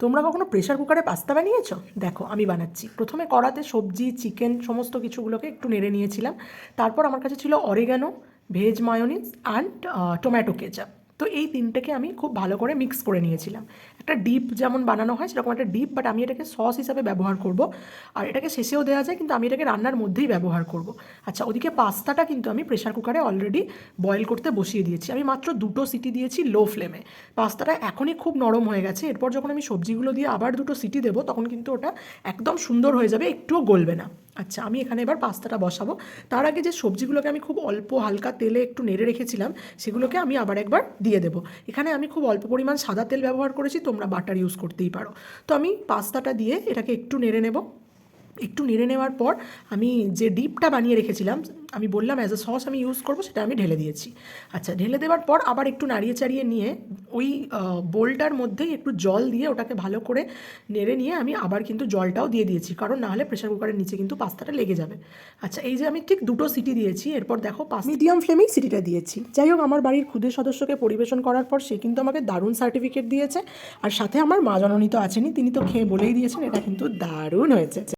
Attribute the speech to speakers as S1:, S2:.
S1: তোমরা কখনো প্রেশার কুকারে পাস্তা বানিয়েছো? দেখো আমি বানাচ্ছি। প্রথমে কড়াতে সবজি, চিকেন সমস্ত কিছুগুলোকে একটু নেড়ে নিয়েছিলাম। তারপর আমার কাছে ছিল oregano, veg mayonnaise and tomato ketchup. তো এই তিনটেকে আমি খুব ভালো করে মিক্স করে নিয়েছিলাম। একটা ডিপ যেমন বানানো হয় সেরকম একটা ডিপ, বাট আমি এটাকে সস হিসাবে ব্যবহার করব। আর এটাকে শেষেও দেওয়া যায়, কিন্তু আমি এটাকে রান্নার মধ্যেই ব্যবহার করব। আচ্ছা, ওদিকে পাস্তাটা কিন্তু আমি প্রেশার কুকারে অলরেডি বয়েল করতে বসিয়ে দিয়েছি। আমি মাত্র 2টো সিটি দিয়েছি লো ফ্লেমে। পাস্তাটা এখনই খুব নরম হয়ে গেছে। এরপর যখন আমি সবজিগুলো দিয়ে আবার 2টো সিটি দেবো তখন কিন্তু ওটা একদম সুন্দর হয়ে যাবে, একটুও গলবে না। আচ্ছা, আমি এখানে এবার পাস্তাটা বসাবো। তার আগে যে সবজিগুলোকে আমি খুব অল্প হালকা তেলে একটু নেড়ে রেখেছিলাম সেগুলোকে আমি আবার একবার দিয়ে দেবো। এখানে আমি খুব অল্প পরিমাণ সাদা তেল ব্যবহার করেছি, তোমরা বাটার ইউজ করতেই পারো। তো আমি পাস্তাটা দিয়ে এটাকে একটু নেড়ে নেব। একটু নেড়ে নেওয়ার পর আমি যে ডিপটা বানিয়ে রেখেছিলাম, আমি বললাম অ্যাজ এ সস আমি ইউজ করবো, সেটা আমি ঢেলে দিয়েছি। আচ্ছা, ঢেলে দেওয়ার পর আবার একটু নাড়িয়ে চাড়িয়ে নিয়ে ওই বোলটার মধ্যেই একটু জল দিয়ে ওটাকে ভালো করে নেড়ে নিয়ে আমি আবার কিন্তু জলটাও দিয়ে দিয়েছি, কারণ নাহলে প্রেশার কুকারের নিচে কিন্তু পাস্তাটা লেগে যাবে। আচ্ছা, এই যে আমি ঠিক 2টো সিটি দিয়েছি, এরপর দেখো মিডিয়াম ফ্লেমেই সিটিটা দিয়েছি। যাই হোক, আমার বাড়ির ক্ষুদে সদস্যকে পরিবেশন করার পর সে কিন্তু আমাকে দারুণ সার্টিফিকেট দিয়েছে। আর সাথে আমার মা জননী তো আছেনই, তিনি তো খেয়ে বলেই দিয়েছেন এটা কিন্তু দারুণ হয়েছে।